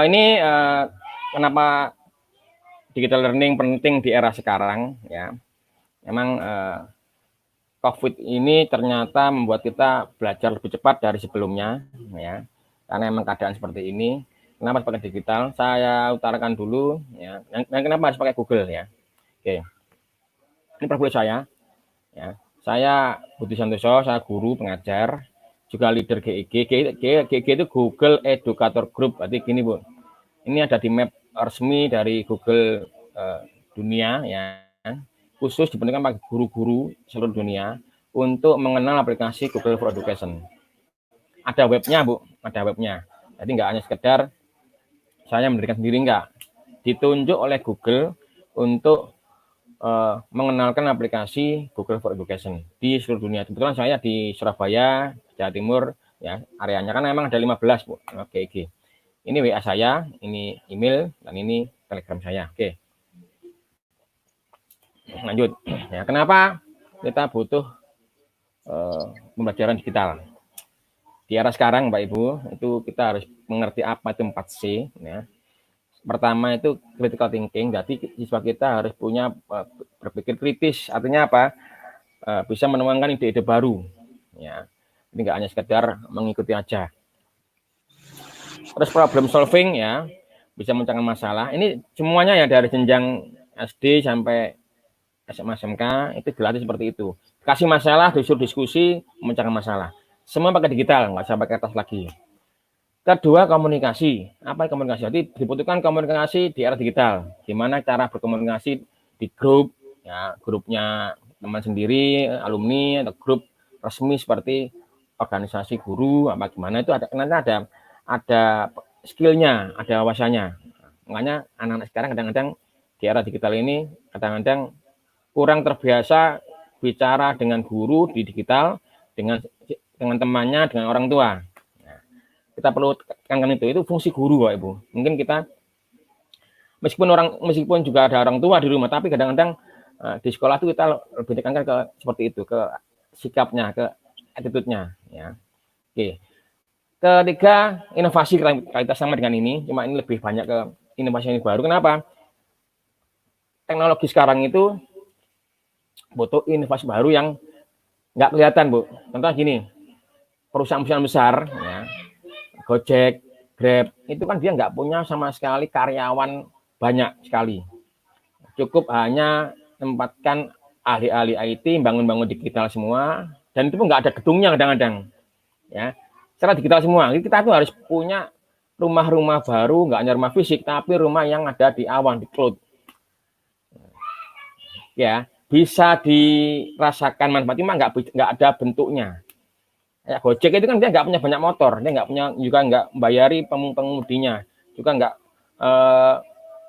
Ini kenapa digital learning penting di era sekarang ya. Memang COVID ini ternyata membuat kita belajar lebih cepat dari sebelumnya ya. Karena memang keadaan seperti ini. Kenapa harus pakai digital? Saya utarakan dulu ya. Dan kenapa harus pakai Google ya? Oke. Ini profil saya ya. Saya Budi Santoso, saya guru pengajar, juga leader GEG. GEG itu Google Educator Group. Berarti gini, Bu. Ini ada di map resmi dari Google dunia ya. Khusus dibentukkan bagi guru-guru seluruh dunia untuk mengenal aplikasi Google for Education. Ada webnya, Bu, ada webnya. Jadi nggak hanya sekedar saya mendirikan sendiri, enggak. Ditunjuk oleh Google untuk mengenalkan aplikasi Google for Education di seluruh dunia. Kebetulan saya di Surabaya, Jawa Timur, ya areanya kan memang ada 15, Bu. Oke. Ini WA saya, ini email, dan ini Telegram saya. Oke. Lanjut. Ya, kenapa kita butuh pembelajaran digital? Di era sekarang, Mbak Ibu, itu kita harus mengerti apa itu 4C. Ya. Pertama itu critical thinking, jadi siswa kita harus punya berpikir kritis. Artinya apa? Bisa menemukan ide-ide baru. Ya. Ini nggak hanya sekedar mengikuti aja. Terus problem solving ya, bisa mencari masalah. Ini semuanya ya dari jenjang SD sampai SMA SMK itu dilatih seperti itu. Kasih masalah, disuruh diskusi, mencari masalah. Semua pakai digital, nggak usah pakai kertas lagi. Kedua, komunikasi. Apa komunikasi? Jadi dibutuhkan komunikasi di era digital. Gimana cara berkomunikasi di grup, ya grupnya teman sendiri, alumni, atau grup resmi seperti organisasi guru, apa gimana itu ada nanti ada skillnya, ada wawasannya. Makanya anak-anak sekarang kadang-kadang di era digital ini kadang-kadang kurang terbiasa bicara dengan guru di digital, dengan temannya, dengan orang tua. Nah, kita perlu tekankan itu fungsi guru, Pak Ibu. Mungkin kita meskipun juga ada orang tua di rumah, tapi kadang-kadang di sekolah itu kita lebih tekankan ke seperti itu, ke sikapnya, ke attitude-nya. Ya. Oke. Ketiga, inovasi kita sama dengan ini, cuma ini lebih banyak ke inovasi yang baru. Kenapa? Teknologi sekarang itu butuh inovasi baru yang nggak kelihatan, Bu. Contohnya gini, perusahaan-perusahaan besar, ya, Gojek, Grab, itu kan dia nggak punya sama sekali karyawan banyak sekali. Cukup hanya tempatkan ahli-ahli IT, bangun-bangun digital semua, dan itu pun nggak ada gedungnya kadang-kadang. Ya, secara digital semua. Kita tuh harus punya rumah-rumah baru, nggak hanya rumah fisik, tapi rumah yang ada di awan, di cloud. Ya, bisa dirasakan manfaatnya, cuma nggak ada bentuknya. Ya, Gojek itu kan dia nggak punya banyak motor, dia nggak punya, juga nggak membayari pengemudinya, juga nggak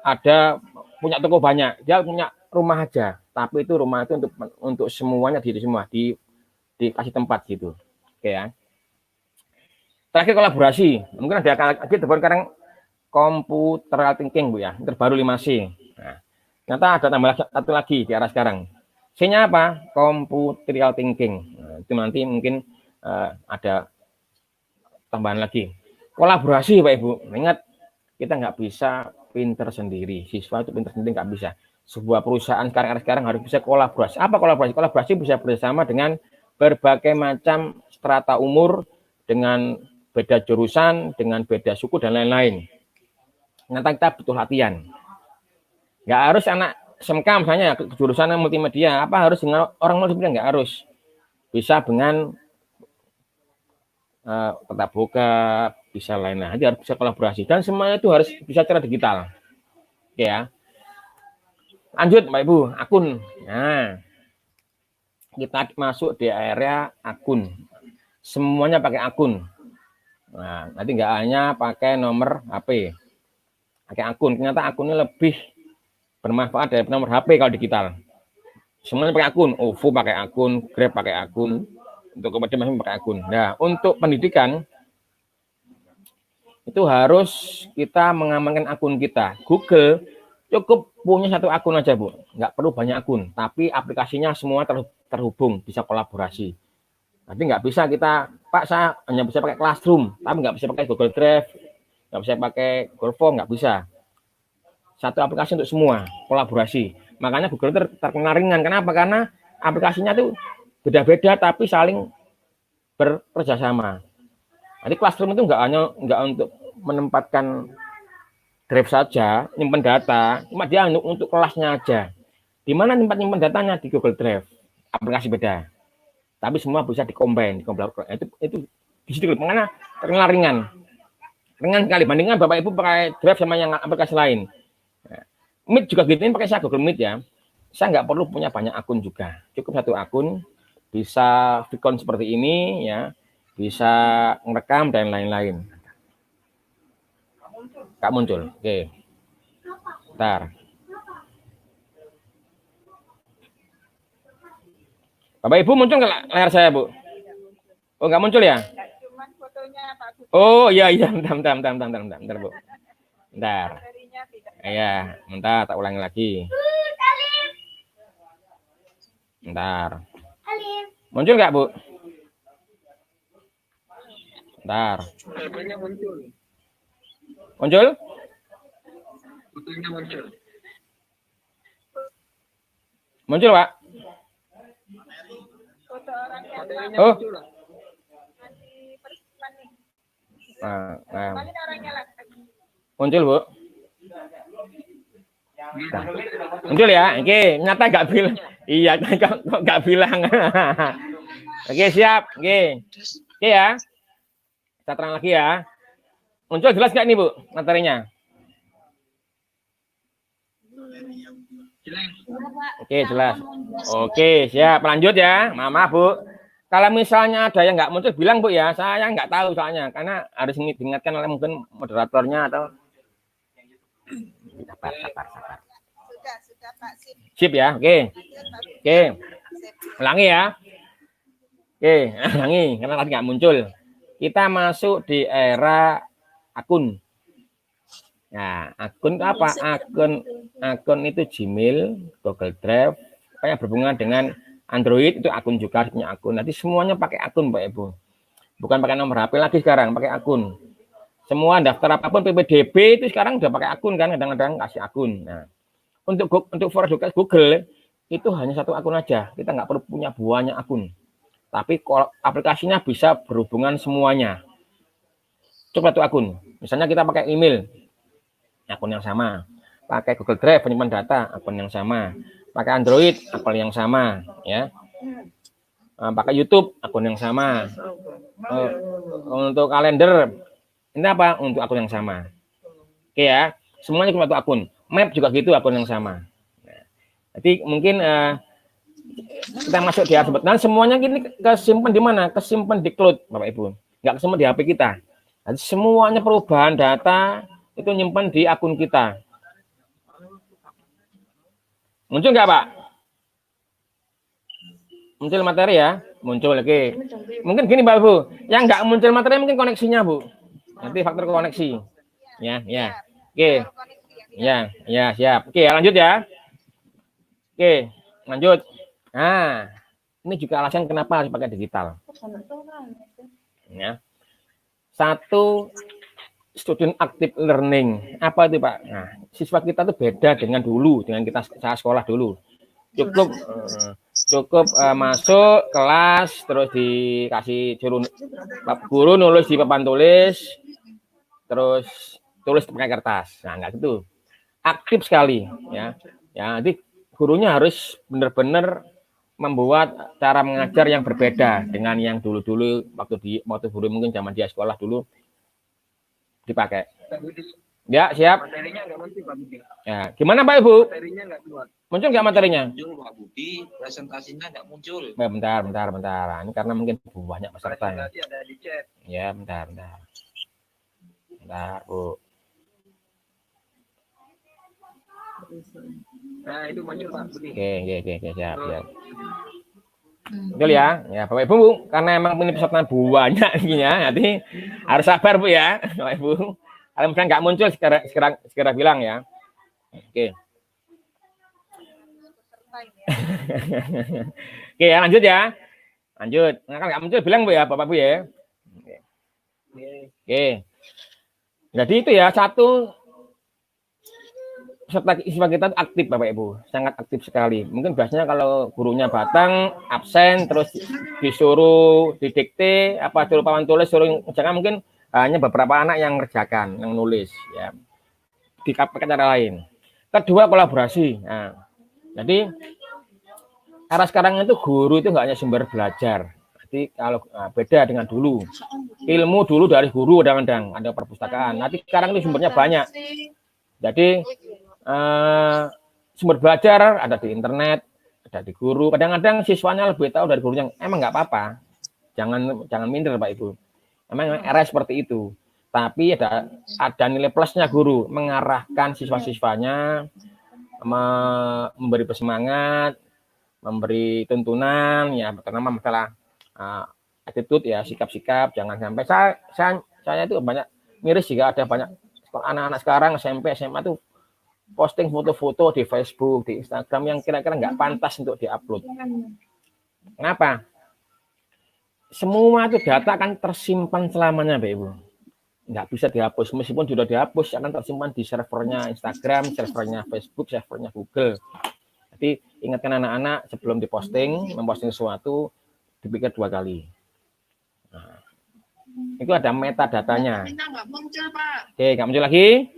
ada punya toko banyak, dia punya rumah aja, tapi itu rumah itu untuk semuanya dikasih tempat gitu. Oke ya. Terakhir kolaborasi, mungkin ada lagi sekarang computer thinking, Bu ya, terbaru 5C. Nah, ternyata ada tambah satu lagi di arah sekarang. C-nya apa? Computer thinking. Nah, itu nanti mungkin ada tambahan lagi. Kolaborasi, Pak Ibu. Ingat, kita nggak bisa pinter sendiri. Siswa itu pinter sendiri nggak bisa. Sebuah perusahaan sekarang harus bisa kolaborasi. Apa kolaborasi? Kolaborasi bisa bersama dengan berbagai macam strata umur, dengan beda jurusan, dengan beda suku, dan lain-lain. Ternyata kita butuh latihan. Nggak harus anak SMK misalnya, jurusan multimedia, apa harus dengan orang multimedia? Nggak harus. Bisa dengan tetap buka, bisa lain-lain. Jadi harus bisa kolaborasi. Dan semuanya itu harus bisa secara digital. Oke ya. Lanjut, Mbak Ibu, akun. Nah, kita masuk di area akun. Semuanya pakai akun. Nah, nanti nggak hanya pakai nomor HP. Pakai akun. Ternyata akunnya lebih bermanfaat dari nomor HP kalau digital. Semuanya pakai akun. OVO pakai akun, Grab pakai akun, untuk kemudian masing pakai akun. Nah, untuk pendidikan itu harus kita mengamankan akun kita. Google cukup punya satu akun aja, Bu. Nggak perlu banyak akun, tapi aplikasinya semua terhubung, bisa kolaborasi. Nanti nggak bisa kita, Pak, saya hanya bisa pakai Classroom, tapi nggak bisa pakai Google Drive, nggak bisa pakai Google Form, nggak bisa. Satu aplikasi untuk semua, kolaborasi. Makanya Google terkenal ringan. Kenapa? Karena aplikasinya tuh beda-beda tapi saling bekerjasama. Jadi Classroom itu nggak untuk menempatkan drive saja, nyimpen data, cuma dia untuk kelasnya aja. Di mana tempat nyimpen datanya di Google Drive, aplikasi beda. Tapi semua bisa dikombin. Itu di situ makanya terkenal ringan. Ringan sekali bandingkan Bapak Ibu pakai Drive sama yang aplikasi lain. Meet juga gitu, ini pakai saya Google Meet ya. Saya nggak perlu punya banyak akun juga. Cukup satu akun, bisa vicon seperti ini ya, bisa ngerekam dan lain-lain. Nggak muncul. Oke. Bentar. Bapak Ibu muncul nggak layar saya, Bu? Oh, nggak muncul ya? Oh, iya, bentar, Bu. Bentar. Iya, bentar, tak ulangi lagi. Bentar. Muncul nggak, Bu? Bentar. Muncul? Muncul, Pak? Oh. Muncul, Bu? Nah, muncul ya? Oke, nyata nggak bilang. Iya, kok nggak bilang. Oke, siap. Oke ya. Kita terang lagi ya. Muncul jelas nggak nih, Bu, materinya? Oke, jelas. Oke, siap. Lanjut ya. Maaf, Bu. Kalau misalnya ada yang nggak muncul, bilang, Bu ya. Saya nggak tahu soalnya. Karena harus diingatkan oleh mungkin moderatornya atau... Sabar. Sudah, Pak. Sip ya. Oke. Ulangi ya. Oke, ulangi. Karena tadi nggak muncul. Kita masuk di era akun. Nah, akun apa? Akun itu Gmail, Google Drive, kayak berhubungan dengan Android itu akun juga punya akun. Nanti semuanya pakai akun, Pak Ibu. Bukan pakai nomor HP lagi sekarang, pakai akun. Semua daftar apapun PPDB itu sekarang udah pakai akun kan, kadang-kadang kasih akun. Nah, untuk for Google itu hanya satu akun aja. Kita nggak perlu punya banyak akun. Tapi kalau aplikasinya bisa berhubungan semuanya. Coba satu akun. Misalnya kita pakai email, akun yang sama. Pakai Google Drive penyimpan data, akun yang sama. Pakai Android, akun yang sama, ya. Pakai YouTube, akun yang sama. Untuk kalender, ini apa? Untuk akun yang sama. Oke ya, semuanya cuma satu akun. Map juga gitu, akun yang sama. Jadi mungkin kita masuk di sebut. Dan semuanya ini kesimpan di mana? Kesimpan di cloud, Bapak Ibu. Nggak kesimpan di HP kita. Jadi semuanya perubahan data itu nyimpan di akun kita. Muncul nggak, Pak? Muncul materi ya? Muncul lagi. Mungkin gini, Mbak Bu. Yang nggak muncul materi mungkin koneksinya, Bu. Nanti faktor koneksi. Ya. Oke. Ya, siap. Oke, lanjut ya. Oke, lanjut. Nah, ini juga alasan kenapa harus pakai digital. Ya. Satu, student active learning. Apa itu, Pak? Nah, siswa kita tuh beda dengan dulu, dengan saya sekolah dulu. Cukup masuk kelas, terus dikasih guru nulis di papan tulis, terus tulis pakai kertas. Nah, enggak gitu. Aktif sekali, ya. Jadi gurunya harus benar-benar membuat cara mengajar yang berbeda dengan yang dulu-dulu waktu guru mungkin zaman dia sekolah dulu dipakai. Ya, siap. Ya, gimana Pak Ibu? Muncul nggak materinya? Muncul Pak Budi, presentasinya nggak muncul. Bentar. Ini karena mungkin banyak peserta ya. Ya, bentar. Bentar, Bu. Nah, itu muncul Pak Budi. Oke, siap. Betul ya. Ya, Bapak Ibu, karena emang ini peserta banyak ya, jadi harus sabar Bu ya, Bapak Ibu. Kalau misalnya nggak muncul, segera bilang ya. Oke. Oke, ya, lanjut ya. Lanjut. Nah, kan nggak muncul, bilang Bu ya, Bapak Bu ya. Oke. Jadi itu ya satu peserta siswa kita aktif Bapak Ibu, sangat aktif sekali. Mungkin biasanya kalau gurunya batang, absen, terus disuruh didikte, apa suruh papan tulis, suruh jangan mungkin hanya beberapa anak yang ngerjakan, yang nulis, ya di cara lain. Kedua kolaborasi. Nah, jadi era sekarang itu guru itu nggak hanya sumber belajar. Jadi kalau beda dengan dulu, ilmu dulu dari guru kadang-kadang ada perpustakaan. Nanti sekarang ini sumbernya banyak. Jadi sumber belajar ada di internet, ada di guru. Kadang-kadang siswanya lebih tahu dari gurunya. Emang nggak apa-apa. Jangan minder Pak Ibu. Emang era seperti itu. Tapi ada nilai plusnya guru mengarahkan siswa-siswanya, memberi bersemangat, memberi tuntunan, ya terutama masalah attitude ya, sikap-sikap. Jangan sampai saya itu banyak miris juga ada banyak anak-anak sekarang SMP SMA tuh posting foto-foto di Facebook, di Instagram yang kira-kira nggak pantas untuk diupload. Kenapa? Semua itu data akan tersimpan selamanya, Bapak Ibu. Nggak bisa dihapus. Meskipun sudah dihapus, akan tersimpan di servernya Instagram, servernya Facebook, servernya Google. Jadi ingatkan anak-anak sebelum diposting, memposting sesuatu, dipikir 2 kali. Nah, itu ada metadatanya. Oke, nggak muncul lagi?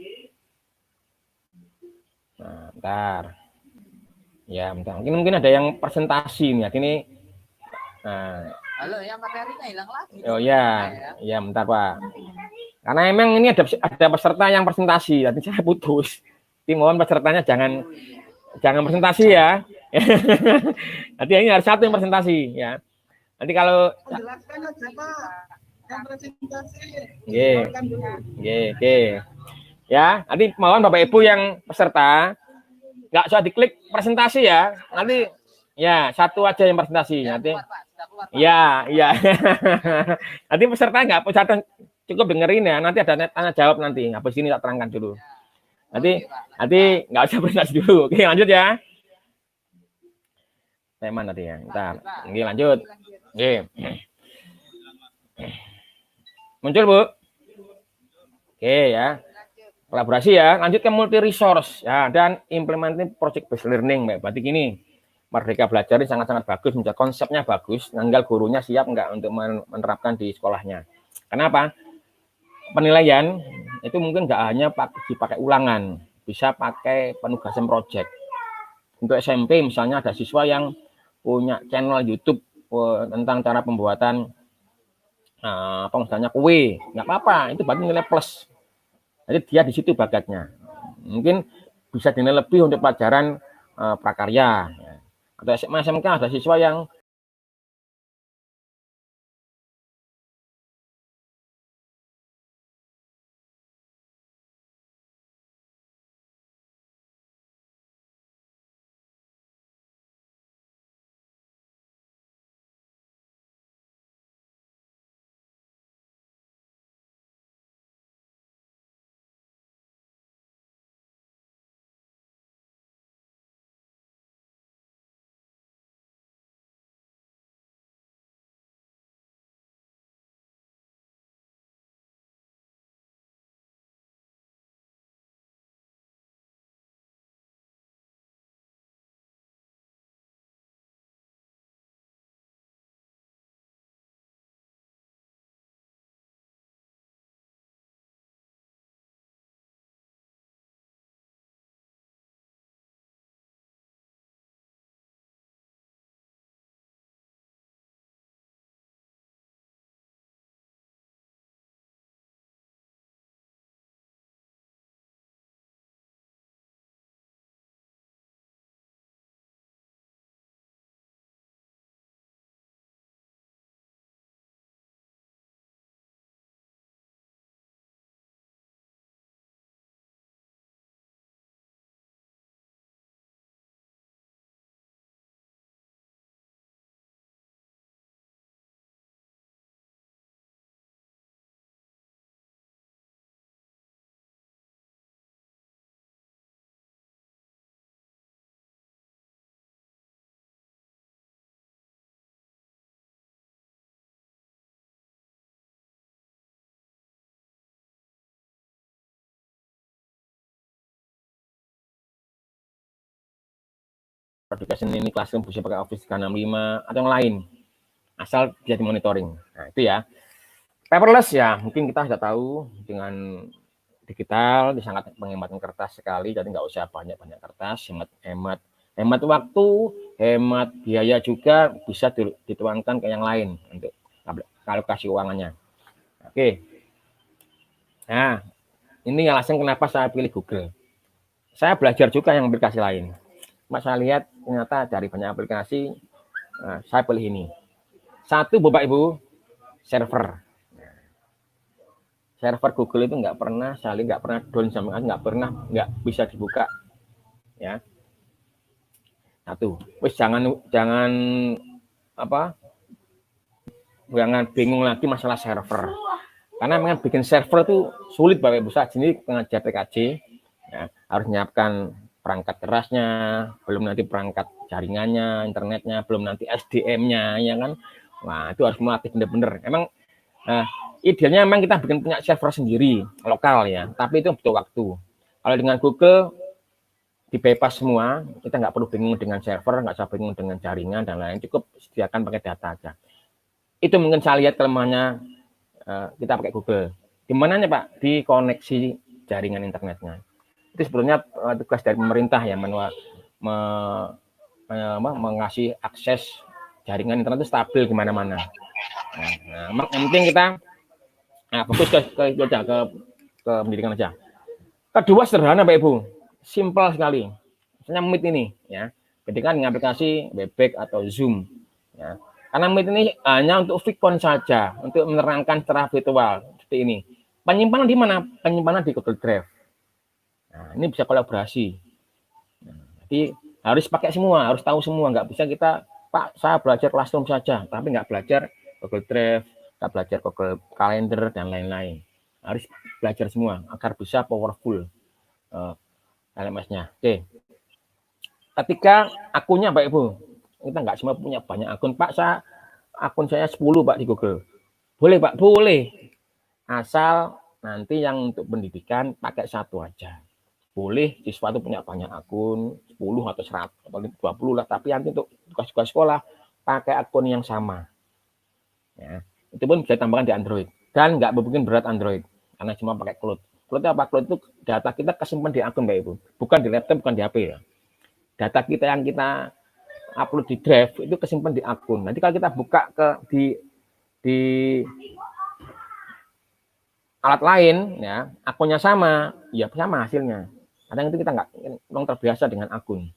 Nah, bentar. Ya, bentar. Mungkin ada yang presentasi nih. Ini. Nah. Halo, ya materinya hilang lagi. Oh ya, ya bentar Pak. Karena emang ini ada peserta yang presentasi, nanti saya putus. Jadi mohon pesertanya jangan presentasi ya. Nanti ini harus satu yang presentasi ya. Nanti kalau jelaskan aja Pak yang presentasi. Oke. Ya, nanti mohon Bapak Ibu yang peserta nggak usah diklik presentasi ya. Nanti ya satu aja yang presentasi. Nanti ya. Nanti peserta nggak usah cukup dengerin ya. Nanti ada tanya jawab nanti. Habis ini tak terangkan dulu. Nanti nggak usah presentasi dulu. Oke, lanjut ya. Tema nanti ya. Ntar. Oke, lanjut. Oke. Muncul Bu. Oke ya. Kolaborasi ya, lanjut ke multi resource ya, dan implementing project based learning. Berarti gini, Merdeka Belajar ini sangat-sangat bagus, konsepnya bagus, tinggal gurunya siap nggak untuk menerapkan di sekolahnya. Kenapa? Penilaian itu mungkin nggak hanya dipakai ulangan, bisa pakai penugasan project. Untuk SMP misalnya ada siswa yang punya channel YouTube tentang cara pembuatan misalnya kue, nggak apa-apa, itu berarti nilai plus. Jadi dia di situ bakatnya. Mungkin bisa dinilai lebih untuk pelajaran prakarya. Ya. Atau SMA SMK ada siswa yang Education ini Classroom bisa pakai Office 365 atau yang lain, asal bisa dimonitoring. Nah itu ya. Paperless ya, mungkin kita sudah tahu dengan digital sangat menghemat kertas sekali, jadi nggak usah banyak kertas, hemat waktu, hemat biaya juga, bisa dituangkan ke yang lain untuk alokasi keuangannya. Oke. Nah, ini alasan kenapa saya pilih Google. Saya belajar juga yang aplikasi lain. Mas saya lihat ternyata dari banyak aplikasi, saya pilih ini. Satu, Bapak Ibu, server. Server Google itu nggak pernah down sama nggak bisa dibuka, ya. Satu, wis jangan bingung lagi masalah server. Karena memang bikin server itu sulit Bapak Ibu. Saat ini pengajar TKJ ya, harus menyiapkan perangkat kerasnya, belum nanti perangkat jaringannya, internetnya, belum nanti SDM-nya, ya kan. Wah, itu harus melatih benar-benar. Emang idealnya memang kita bikin punya server sendiri, lokal ya, tapi itu butuh waktu. Kalau dengan Google di bypass semua, kita nggak perlu bingung dengan server, nggak usah bingung dengan jaringan dan lain, cukup sediakan pakai data aja. Itu mungkin saya lihat kelemahannya kita pakai Google. Di mananya Pak? Di koneksi jaringan internetnya. Itu sebetulnya tugas dari pemerintah ya, mengasih akses jaringan internet itu stabil di mana-mana. Nah, yang penting kita fokus ke pendidikan aja. Kedua sederhana Pak Ibu, simpel sekali. Misalnya Meet ini, ya, ketika dengan aplikasi Webex atau Zoom, ya. Karena Meet ini hanya untuk vicon saja, untuk menerangkan secara virtual seperti ini. Penyimpanan di mana? Penyimpanan di Google Drive. Nah, ini bisa kolaborasi. Nah, jadi harus pakai semua, harus tahu semua. Nggak bisa kita, Pak, saya belajar Classroom saja, tapi nggak belajar Google Drive, nggak belajar Google Calendar dan lain-lain. Harus belajar semua agar bisa powerful LMS-nya. Oke. Ketika akunnya Pak Ibu, kita nggak semua punya banyak akun. Pak, akun saya 10 Pak di Google. Boleh Pak, boleh. Asal nanti yang untuk pendidikan pakai satu aja. Boleh siswa itu punya banyak akun, 10 atau 100 atau 20 lah, tapi nanti untuk tugas-tugas sekolah pakai akun yang sama. Ya, itu pun bisa ditambahkan di Android. Dan nggak bikin berat Android, karena cuma pakai cloud. Cloud apa? Cloud itu data kita kesimpan di akun Pak Ibu. Bukan di laptop, bukan di HP ya. Data kita yang kita upload di Drive itu kesimpan di akun. Nanti kalau kita buka di alat lain, ya akunnya sama, ya sama hasilnya. Kadang itu kita nggak terbiasa dengan akun.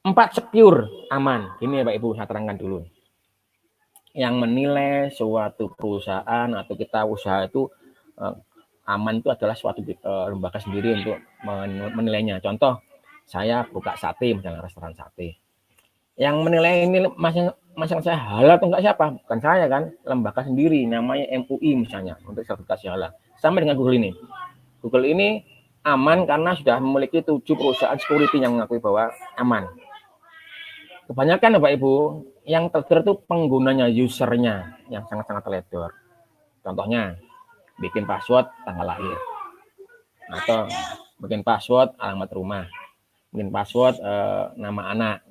4, secure, aman. Ini ya Pak Ibu, saya terangkan dulu. Yang menilai suatu perusahaan atau kita usaha itu aman itu adalah suatu lembaga sendiri untuk menilainya. Contoh, saya buka sate, misalnya restoran sate. Yang menilai ini masalah saya halal atau enggak siapa? Bukan saya kan, lembaga sendiri, namanya MUI misalnya, untuk sertifikasi halal. Sama dengan Google ini. Google ini aman karena sudah memiliki 7 perusahaan security yang mengakui bahwa aman. Kebanyakan Bapak Ibu, yang teledor itu penggunanya, usernya, yang sangat-sangat teledor. Contohnya, bikin password tanggal lahir. Atau bikin password alamat rumah. Bikin password nama anak.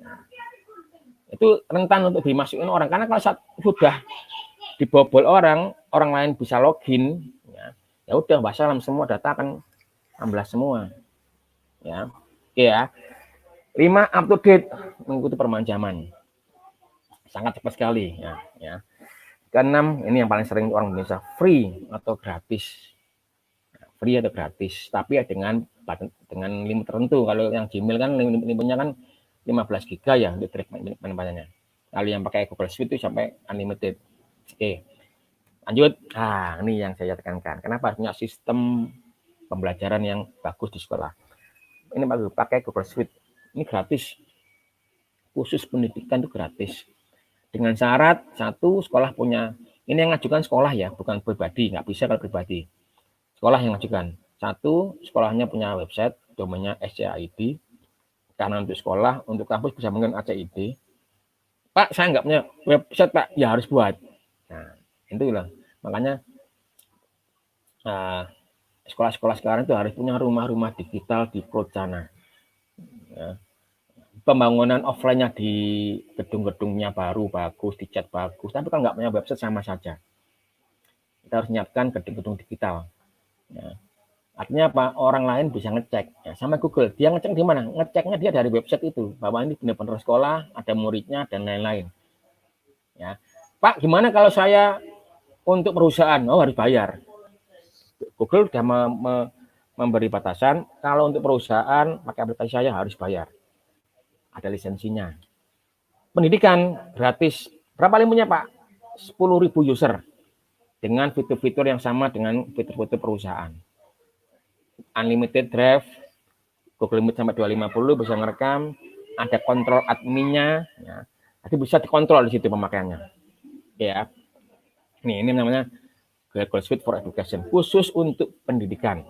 Itu rentan untuk dimasukin orang, karena kalau sudah dibobol orang lain bisa login, ya udah wassalam, semua data akan amblas semua, ya. Oke ya. 5, up to date, mengikuti perkembangan zaman, sangat cepat sekali, ya. Ke-6, ini yang paling sering orang Indonesia, free atau gratis, free atau gratis, tapi ya dengan limit tertentu. Kalau yang Gmail kan limitnya kan 15 GB ya untuk track penempatannya. Lalu yang pakai Google Suite itu sampai unlimited. Oke, lanjut. Nah, ini yang saya tekankan. Kenapa punya sistem pembelajaran yang bagus di sekolah? Ini pakai Google Suite. Ini gratis. Khusus pendidikan itu gratis. Dengan syarat, satu, sekolah punya. Ini yang ngajukan sekolah ya, bukan pribadi. Nggak bisa kalau pribadi. Sekolah yang ngajukan. Satu, sekolahnya punya website, domainnya SCID. Karena untuk sekolah, untuk kampus bisa mungkin ACID. Pak, saya nggak punya website, Pak. Ya harus buat. Nah, itu lah. Makanya sekolah-sekolah sekarang itu harus punya rumah-rumah digital di cloud sana. Ya. pembangunan offline-nya di gedung-gedungnya baru bagus, dicat bagus, tapi kalau nggak punya website sama saja. Kita harus menyiapkan gedung-gedung digital. Ya. Artinya apa? Orang lain bisa ngecek. Ya, sama Google, dia ngecek di mana? Ngeceknya dia dari website itu, bahwa ini benar-benar sekolah, ada muridnya, dan lain-lain. Ya. Pak, gimana kalau saya untuk perusahaan? Oh, harus bayar. Google sudah memberi batasan, kalau untuk perusahaan, pakai aplikasi saya harus bayar. Ada lisensinya. Pendidikan gratis. Berapa limitnya, Pak? 10.000 user. Dengan fitur-fitur yang sama dengan fitur-fitur perusahaan. Unlimited drive, Google Meet sampai 250 bisa ngerekam, ada kontrol adminnya, ya. Jadi bisa dikontrol di situ pemakaiannya. Ya. Ini namanya Google Suite for Education, khusus untuk pendidikan.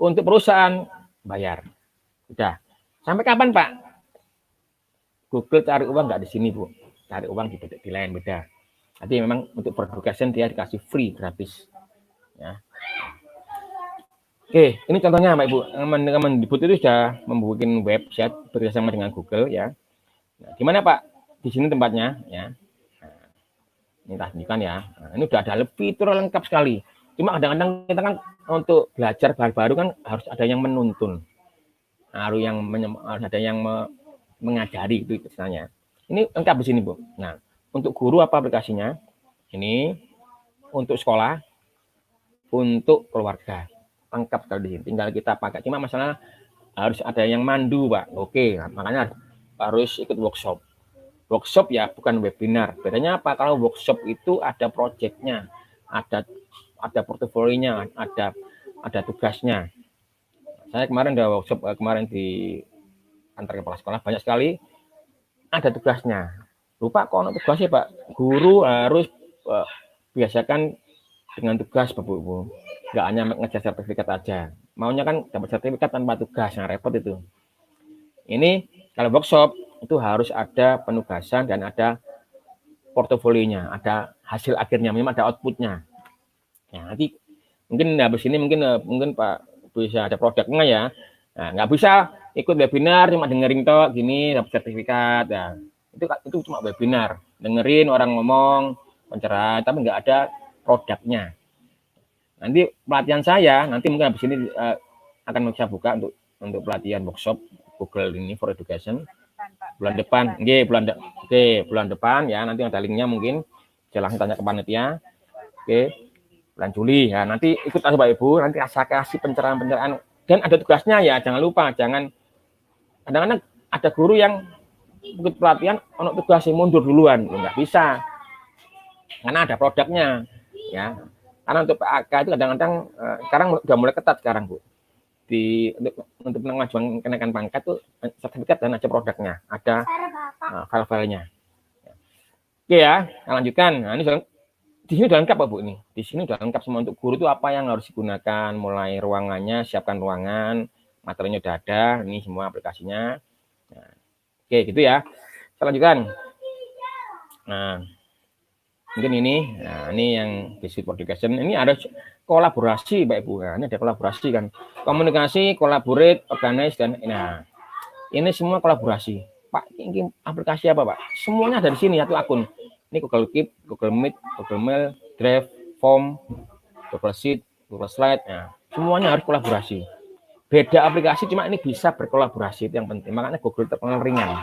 Untuk perusahaan bayar. Udah. Sampai kapan, Pak? Google cari uang nggak di sini, Bu. Cari uang di lain beda. Jadi memang untuk for education dia dikasih free gratis. Ya. Oke, ini contohnya Pak Ibu. Kemendikbud itu sudah membuat website bekerjasama dengan Google ya. Nah, gimana Pak? Di sini tempatnya ya. Nah, ini tunjukkan ya. Nah, ini udah ada fitur lengkap sekali. Cuma kadang-kadang kita kan untuk belajar baru-baru kan harus ada yang menuntun. Harus ada yang mengajari itu istilahnya. Ini lengkap di sini, Bu. Nah, untuk guru apa aplikasinya? Ini untuk sekolah, untuk keluarga. Lengkap sekali di sini. Tinggal kita pakai. Cuma masalah harus ada yang mandu, Pak. Oke, makanya harus ikut workshop. Workshop ya, bukan webinar. Bedanya apa? Kalau workshop itu ada projectnya, ada portofolionya, ada tugasnya. Saya kemarin ada workshop kemarin di antar kepala sekolah banyak sekali ada tugasnya. Lupa kok ada tugasnya, Pak. Guru harus biasakan dengan tugas, Bapak Ibu. Nggak hanya ngejar sertifikat aja. Maunya kan dapat sertifikat tanpa tugas, yang repot itu. Ini kalau workshop itu harus ada penugasan dan ada portofolionya, ada hasil akhirnya, memang ada outputnya. Ya, nanti mungkin habis ini mungkin Pak bisa ada produknya ya. Nah, nggak bisa ikut webinar cuma dengerin toh gini dapat sertifikat ya. Itu cuma webinar, dengerin orang ngomong, pencerahan, tapi nggak ada produknya. Nanti pelatihan saya nanti mungkin habis ini akan saya buka untuk pelatihan workshop Google ini for Education bulan depan. Bulan depan ya, nanti ada linknya mungkin. Langsung tanya ke panitia. Bulan Juli ya, nanti ikut aja Pak Ibu, nanti saya kasih pencerahan dan ada tugasnya ya, jangan lupa, kadang-kadang ada guru yang ikut pelatihan untuk tugasnya mundur duluan, nggak bisa karena ada produknya ya. Karena untuk PAK itu kadang-kadang sekarang udah mulai ketat sekarang Bu, untuk pengajuan kenaikan pangkat tuh sertifikat dan ada produknya, ada file-filenya. Oke ya, lanjutkan. Nah, ini di sini udah lengkap Pak Bu ini. Di sini udah lengkap semua untuk guru itu apa yang harus digunakan, mulai ruangannya, siapkan ruangan, materinya udah ada, ini semua aplikasinya. Nah, oke gitu ya. Saya lanjutkan. Nah, mungkin ini yang basic education. Ini ada kolaborasi Pak Ibu. Nah, ini ada kolaborasi kan. Komunikasi, collaborate, organize dan ini semua kolaborasi. Pak, ini aplikasi apa Pak? Semuanya ada di sini, satu akun. Ini Google Keep, Google Meet, Google Mail, Drive, Form, Google Sheet, Google Slide. Nah, semuanya harus kolaborasi. Beda aplikasi, cuma ini bisa berkolaborasi, itu yang penting. Makanya Google terkenal ringan.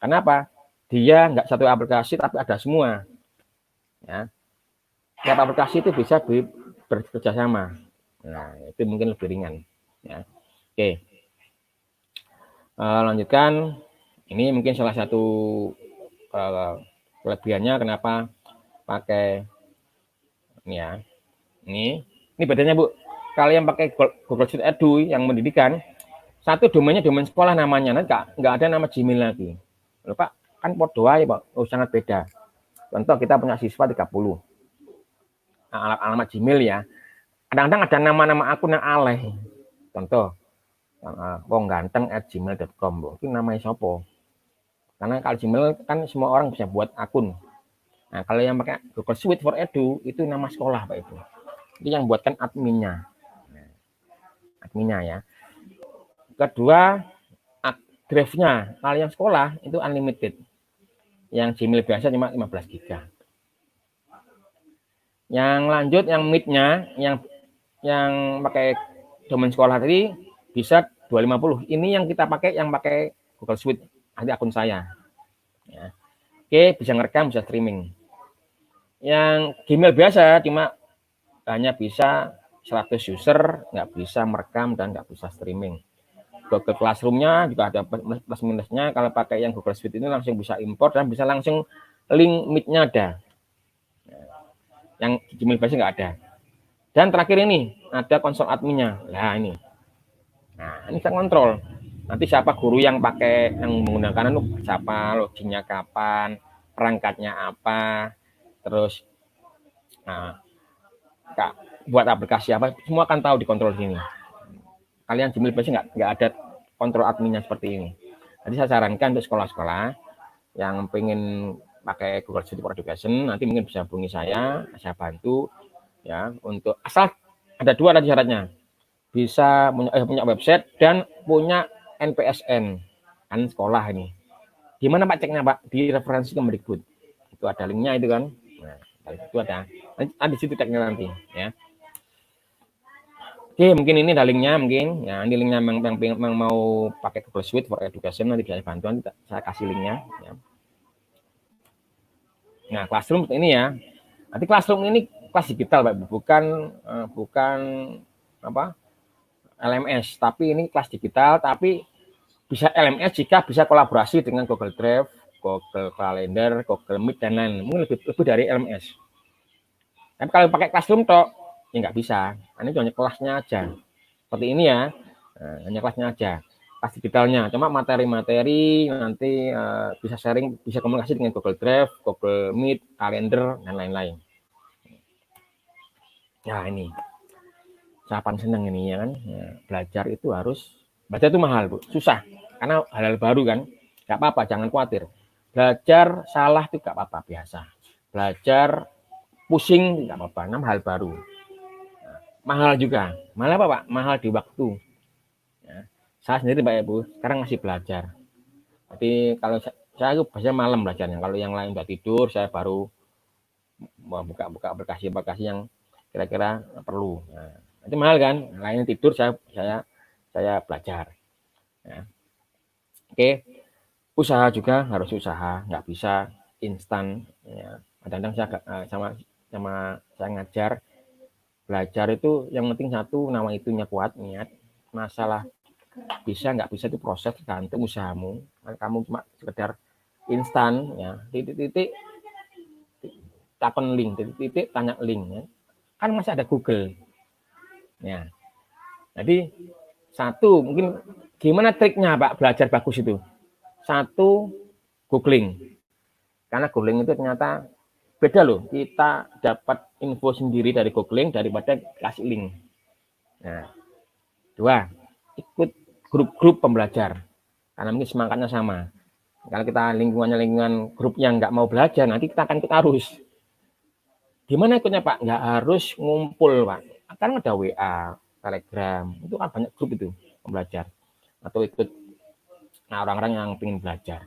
Karena apa? Dia nggak satu aplikasi, tapi ada semua. Ya. Setiap aplikasi itu bisa bekerja sama. Nah, itu mungkin lebih ringan. Ya. Oke. Lanjutkan. Ini mungkin salah satu kelebihannya kenapa pakai ini ya. Ini bedanya Bu. Kalau yang pakai Google Sheet Edu yang pendidikan, satu domainnya domain sekolah namanya, nanti nggak ada nama Gmail lagi. Loh Pak, kan podo aja Pak. Oh, sangat beda. Contoh kita punya siswa 30. Nah, alamat Gmail ya. Kadang-kadang ada nama-nama akun yang aleh. Contoh, wongganteng@gmail.com. Itu namanya siapa? Karena kalau Gmail kan semua orang bisa buat akun. Nah, kalau yang pakai Google Suite for Edu itu nama sekolah Pak Ibu. Itu yang buatkan adminnya. Adminnya ya. Kedua, Drive-nya kalau yang sekolah itu unlimited. Yang Gmail biasa cuma 15 GB. Yang lanjut yang Meet-nya yang pakai domain sekolah tadi bisa 250. Ini yang kita pakai yang pakai Google Suite, nanti akun saya. Ya. Oke, bisa ngerekam, bisa streaming. Yang Gmail biasa cuma hanya bisa 100 user, nggak bisa merekam dan nggak bisa streaming. Google Classroom-nya juga ada plus minusnya. Kalau pakai yang Google Suite ini langsung bisa import dan bisa langsung link Meet-nya ada. Yang Gmail biasa nggak ada. Dan terakhir ini ada konsol adminnya. Nah ini. Nah ini saya kontrol. Nanti siapa guru yang pakai yang menggunakan itu siapa, loginnya kapan, perangkatnya apa, terus nah, buat aplikasi apa, semua akan tahu dikontrol di sini. Kalian Gmail biasa nggak ada kontrol adminnya seperti ini. Jadi saya sarankan untuk sekolah-sekolah yang pengen pakai Google Suite for Education, nanti mungkin bisa hubungi saya bantu ya untuk asal ada 2 tadi syaratnya, bisa punya website dan punya NPSN kan sekolah ini. Di mana Pak ceknya Pak? Di referensi Kemdikbud. Itu ada linknya itu kan. Nah, itu ada. Di situ ceknya nanti ya. Oke, mungkin ini ada linknya mungkin. Ya, ini linknya yang mau pakai Google Suite for Education nanti bisa bantu, nanti saya kasih linknya ya. Nah, Classroom ini ya. Nanti Classroom ini kelas digital Pak, bukan apa? LMS, tapi ini kelas digital, tapi bisa LMS jika bisa kolaborasi dengan Google Drive, Google Calendar, Google Meet dan lain. Mungkin lebih dari LMS. Tapi kalau pakai Classroom toh ya nggak bisa. Ini hanya kelasnya aja. Seperti ini ya, hanya kelasnya aja. Kelas digitalnya, cuma materi-materi nanti bisa sharing, bisa komunikasi dengan Google Drive, Google Meet, Calendar dan lain-lain. Nah ini, siapa seneng ini ya kan? Ya, belajar itu mahal Bu, susah. Karena hal-hal baru kan, nggak apa-apa, jangan khawatir. Belajar salah itu nggak apa-apa, biasa. Belajar pusing nggak apa-apa, hal baru. Nah, mahal juga, mahal apa Pak? Mahal di waktu. Ya. Saya sendiri Pak Ibu, sekarang masih belajar. Tapi kalau saya itu biasanya malam belajarnya. Kalau yang lain udah tidur, saya baru buka aplikasi-aplikasi yang kira-kira perlu. Nah, itu mahal kan? Lainnya tidur, saya belajar. Ya. Oke, usaha juga harus usaha, nggak bisa instan. Ya. Kadang-kadang saya saya ngajar, belajar itu yang penting satu, nama itunya kuat, niat. Masalah bisa nggak bisa itu proses tergantung usahamu. Kamu cuma sekedar instan, ya titik-titik takon link, titik-titik tanya link, ya. Kan masih ada Google. Ya. Jadi satu mungkin gimana triknya Pak belajar bagus itu? Satu, googling. Karena googling itu ternyata beda loh. Kita dapat info sendiri dari googling daripada kasih link. Nah, 2, ikut grup-grup pembelajar. Karena mungkin semangatnya sama. Kalau kita lingkungan grup yang nggak mau belajar, nanti kita akan ikut arus. Gimana ikutnya Pak? Nggak harus ngumpul Pak. Kan ada WA, Telegram, itu kan banyak grup itu pembelajar. Atau ikut orang-orang yang ingin belajar.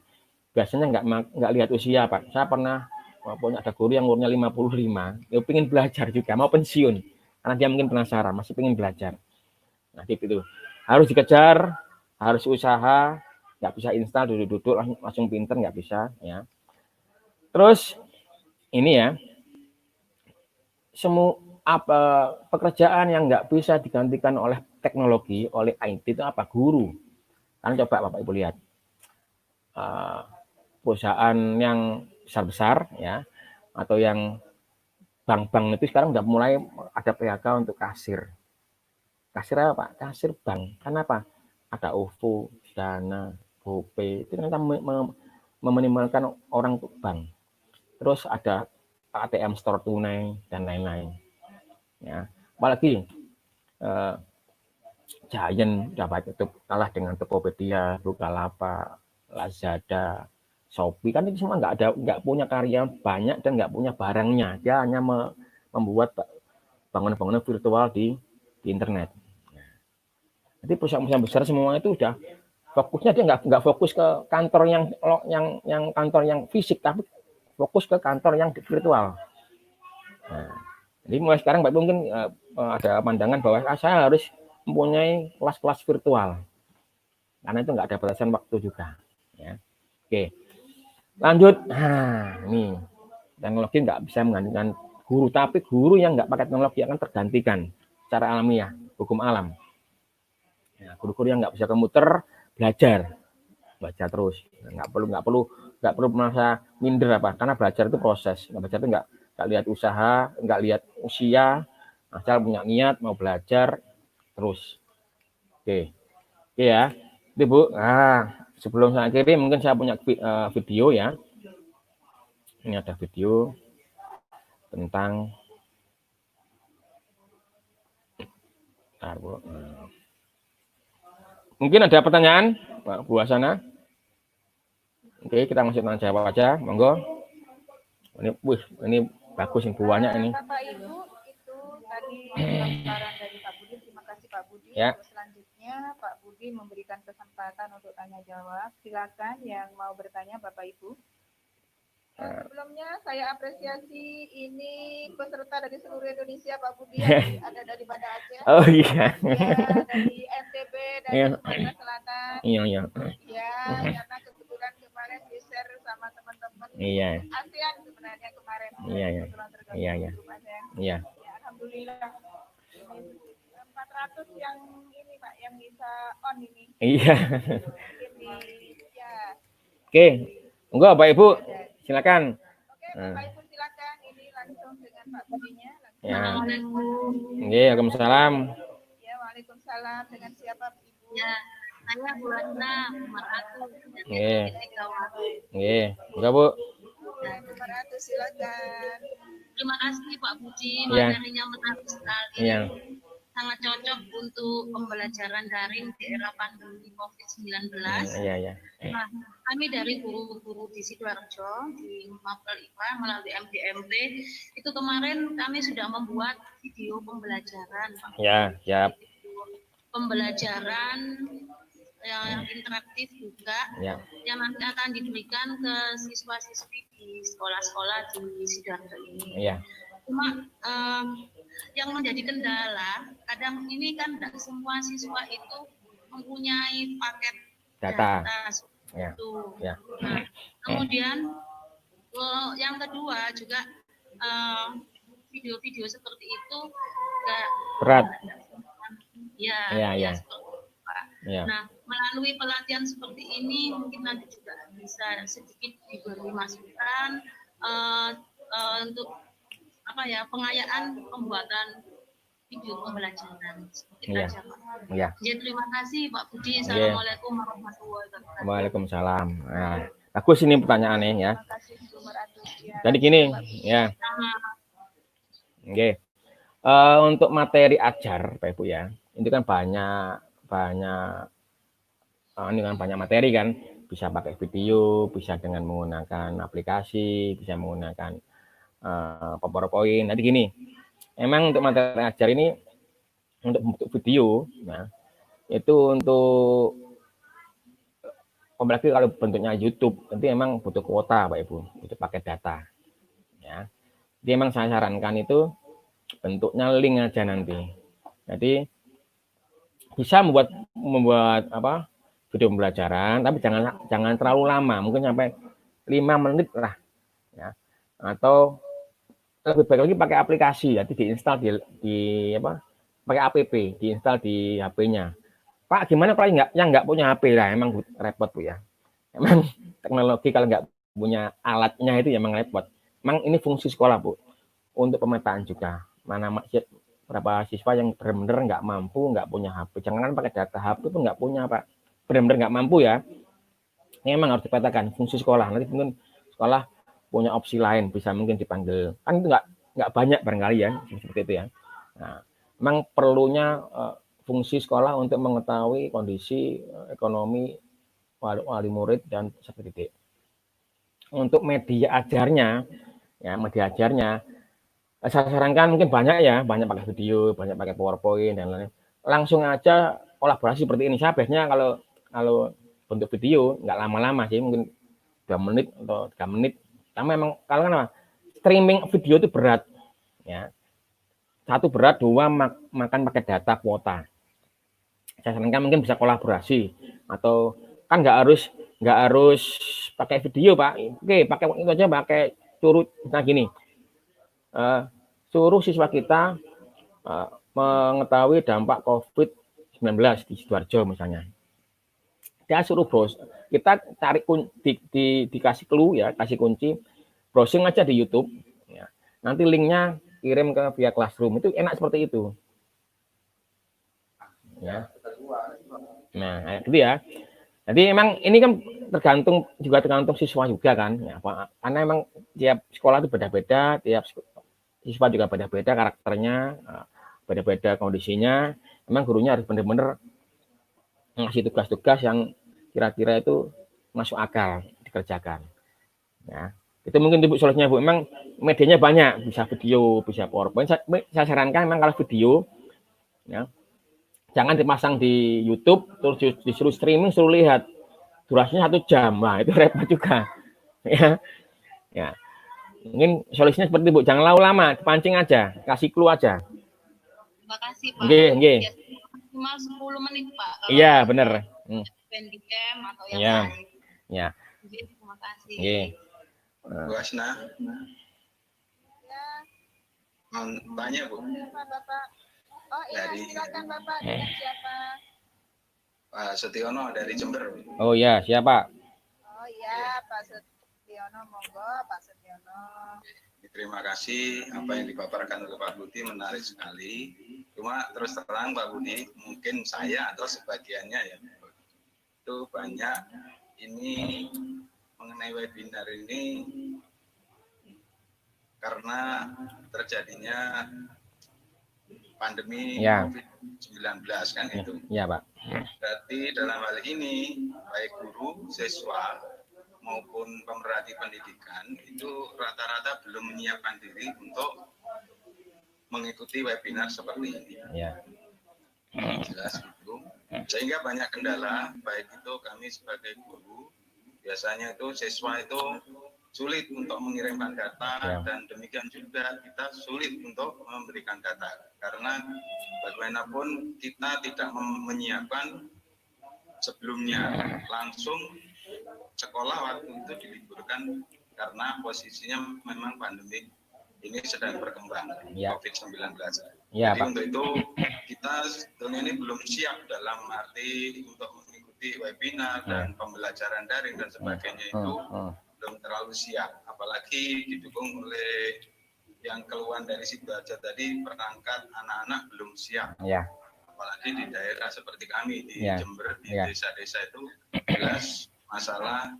Biasanya nggak lihat usia Pak. Saya pernah punya ada guru yang umurnya 55, dia pengen belajar juga, mau pensiun. Karena dia mungkin penasaran, masih pengen belajar. Nah gitu. Harus dikejar, harus usaha, nggak bisa instan duduk-duduk langsung pinter, nggak bisa ya. Terus ini ya, semua pekerjaan yang nggak bisa digantikan oleh teknologi, oleh IT itu apa? Guru. Kan coba Bapak Ibu lihat perusahaan yang besar-besar ya, atau yang bank-bank itu sekarang udah mulai ada PHK untuk kasir. Kasir apa Pak? Kasir bank. Kenapa? Ada OVO, Dana, GoPay, itu ternyata meminimalkan orang untuk bank. Terus ada ATM store tunai dan lain-lain. Ya, apalagi Giant dapat itu kalah dengan Tokopedia, Bukalapak, Lazada, Shopee, kan itu semua nggak punya karya banyak dan nggak punya barangnya. Dia hanya membuat bangunan-bangunan virtual di internet. Jadi perusahaan-perusahaan besar semua itu udah fokusnya dia nggak fokus ke kantor yang kantor yang fisik, tapi fokus ke kantor yang virtual. Nah, jadi mulai sekarang Pak mungkin ada pandangan bahwa saya harus mempunyai kelas-kelas virtual, karena itu nggak ada batasan waktu juga. Ya. Oke, lanjut. Nah, ini teknologi nggak bisa menggantikan guru, tapi guru yang nggak pakai teknologi akan tergantikan secara alamiah, hukum alam. Nah, guru-guru yang nggak bisa komputer belajar terus, nggak perlu merasa minder apa, karena belajar itu proses. Belajar itu nggak lihat usaha, nggak lihat usia, asal punya niat mau belajar terus. Oke ya, itu Bu. Nah, sebelum saya akhiri mungkin saya punya video ya. Ini ada video tentang Bu. Mungkin ada pertanyaan Pak Bu Hasana? Oke, kita masuk tanya jawab aja, monggo. Ini bagus yang buahnya ini. Bapak Ibu, itu tadi gambaran dari Pak Budi. Terima kasih Pak Budi. Ya. Selanjutnya Pak Budi memberikan kesempatan untuk tanya jawab. Silakan yang mau bertanya Bapak Ibu. Sebelumnya saya apresiasi ini peserta dari seluruh Indonesia Pak Budi, ada dari Banda Aceh. Oh iya. Ya, dari NTB, dari Sumatera Selatan. Iya. Ya, karena kebetulan kemarin di-share sama teman-teman Iya. ASEAN sebenarnya kemarin. Iya. Ya, Ya, alhamdulillah. 400 yang ini Pak, yang bisa on ini. Iya. Ya. Oke, monggo Bapak Ibu, silakan. Oke, Bapak Ibu silakan. Ini langsung dengan Pak Budinya. Ya. Oke, Waalaikumsalam. Ya, Waalaikumsalam. Dengan siapa Ibu? Ya, saya Bu Ratna Maratu. Oke. Oke, monggo Bu. Maratu silakan. Terima kasih Pak Budi, Ya. materinya menarik sekali. Iya. Sangat cocok untuk pembelajaran daring di era pandemi COVID-19. Iya. Nah, kami dari guru-guru di Sidoarjo, di Mapel IPA melalui MDMP, itu kemarin kami sudah membuat video pembelajaran. Pak. Ya, siap. Pembelajaran yang interaktif juga, Ya. yang nanti akan diberikan ke siswa-siswi di sekolah-sekolah di Sidoarjo ini. Iya. Cuma yang menjadi kendala, kadang ini kan tidak semua siswa itu mempunyai paket Data. seperti itu. Ya. Nah, kemudian yang kedua juga video-video seperti itu enggak Berat. Ya. Iya. Iya. Nah, melalui pelatihan seperti ini mungkin nanti juga bisa sedikit diberi masukan untuk pengayaan pembuatan video pembelajaran. Seperti Iya. aja, Pak. Iya. Ya, terima kasih Pak Budi. Assalamualaikum warahmatullahi wabarakatuh. Waalaikumsalam. Nah, bagus ini pertanyaannya ya. Terima kasih Bu Maratu. Ya. Jadi gini, ya. Oke. Untuk materi ajar, Pak Ibu ya. Itu kan banyak ini kan banyak materi kan. Bisa pakai video, bisa dengan menggunakan aplikasi, bisa menggunakan PowerPoint. Jadi gini, emang untuk materi ajar ini untuk bentuk video, nah, itu untuk apalagi kalau bentuknya YouTube, nanti emang butuh kuota Pak Ibu, butuh paket data. Ya, jadi emang saya sarankan itu bentuknya link aja nanti. Jadi bisa membuat video pembelajaran, tapi jangan terlalu lama, mungkin sampai 5 menit lah, ya. Atau lebih baik lagi pakai aplikasi, jadi diinstal pakai app, diinstal di HP-nya. Pak, gimana kalau nggak punya HP lah, emang repot Bu ya. Emang teknologi kalau nggak punya alatnya itu emang repot. Emang ini fungsi sekolah Bu, untuk pemetaan juga. Mana berapa siswa yang benar-benar nggak mampu, nggak punya HP. Jangan pakai data HP pun nggak punya Pak, benar-benar nggak mampu ya. Ini emang harus dipetakan fungsi sekolah. Nanti mungkin sekolah punya opsi lain, bisa mungkin dipanggil, kan itu nggak banyak barangkali ya seperti itu ya. Nah, memang perlunya fungsi sekolah untuk mengetahui kondisi ekonomi wali murid dan seperti itu. Untuk media ajarnya, saya sarankan mungkin banyak pakai video, banyak pakai PowerPoint dan lain-lain. Langsung aja kolaborasi seperti ini. Saya biasanya kalau bentuk video, nggak lama-lama sih, mungkin 2 menit atau 3 menit. Karena memang kalau kenapa? Streaming video itu berat, ya. Satu berat, dua makan pakai data kuota. Saya sarankan mungkin bisa kolaborasi atau kan nggak harus pakai video Pak. Oke, pakai itu aja, pakai curut. Nah gini, suruh siswa kita mengetahui dampak COVID-19 di Sidoarjo misalnya. Dia suruh kita cari dikasih clue ya, kasih kunci, browsing aja di YouTube. Ya. Nanti linknya kirim ke via Classroom, itu enak seperti itu. Ya. Nah, gitu ya. Jadi emang ini kan tergantung siswa juga kan. Ya, karena emang tiap sekolah itu beda-beda, tiap siswa juga beda-beda karakternya, beda-beda kondisinya. Emang gurunya harus benar-benar ngasih tugas-tugas yang kira-kira itu masuk akal dikerjakan. Ya. Itu mungkin Bu solusinya Bu. Memang medianya banyak, bisa video, bisa PowerPoint. Saya sarankan memang kalau video, ya, jangan dipasang di YouTube terus disuruh streaming, suruh lihat durasinya 1 jam, nah itu repot juga. Ya, ya. Mungkin solusinya seperti Bu, jangan lama, dipancing aja, kasih clue aja. Terima kasih Pak. Nggih. Cuma 10 menit Pak. Iya benar. Handycam atau yang Iya. lain. Ya. Terima kasih. Nggih. Bu Asna, Ya, mau tanya Bu, Bapak. Oh iya, Dari- silakan Bapak. Dengan siapa? Pak Setiono dari Jember. Oh ya, siapa? Oh iya, Pak Setiono, monggo Pak Setiono. Terima kasih, apa yang dipaparkan oleh Pak Budi menarik sekali. Cuma terus terang Pak Budi, mungkin saya atau sebagiannya ya, itu banyak ini mengenai webinar ini karena terjadinya pandemi Ya. COVID-19 kan itu. Iya, Pak. Berarti dalam hal ini baik guru, siswa maupun pemerhati pendidikan itu rata-rata belum menyiapkan diri untuk mengikuti webinar seperti ini. Ya. Jelas itu. Sehingga banyak kendala, baik itu kami sebagai guru, biasanya itu siswa itu sulit untuk mengirimkan data Ya. dan demikian juga kita sulit untuk memberikan data karena bagaimanapun kita tidak menyiapkan sebelumnya, langsung sekolah waktu itu diliburkan karena posisinya memang pandemi ini sedang berkembang, Ya. COVID-19. Ya, Jadi Pak. untuk itu kita sebetulnya ini belum siap dalam arti untuk mengikuti webinar dan pembelajaran daring dan sebagainya itu belum terlalu siap, apalagi didukung oleh yang keluhan dari Sidoarjo tadi, perangkat anak-anak belum siap, Ya. apalagi di daerah seperti kami di Ya. Jember, di Ya. desa-desa itu jelas masalah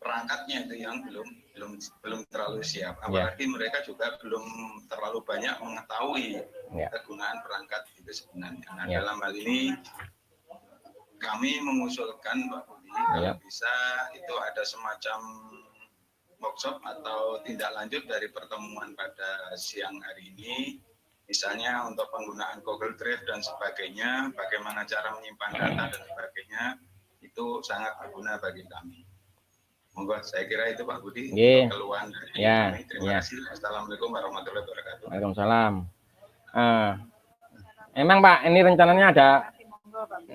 perangkatnya itu yang belum terlalu siap, apalagi mereka juga belum terlalu banyak mengetahui Ya. kegunaan perangkat itu sebenarnya. Nah, Ya. dalam hal ini kami mengusulkan Pak Budi, Ya. kalau bisa itu ada semacam workshop atau tindak lanjut dari pertemuan pada siang hari ini, misalnya untuk penggunaan Google Drive dan sebagainya, bagaimana cara menyimpan data dan sebagainya, itu sangat berguna bagi kami. Monggo, saya kira itu Pak Budi, Nggih. untuk keluhan dari Ya, kami. Terima ya. kasih. Assalamualaikum warahmatullahi wabarakatuh. Waalaikumsalam. Emang Pak, ini rencananya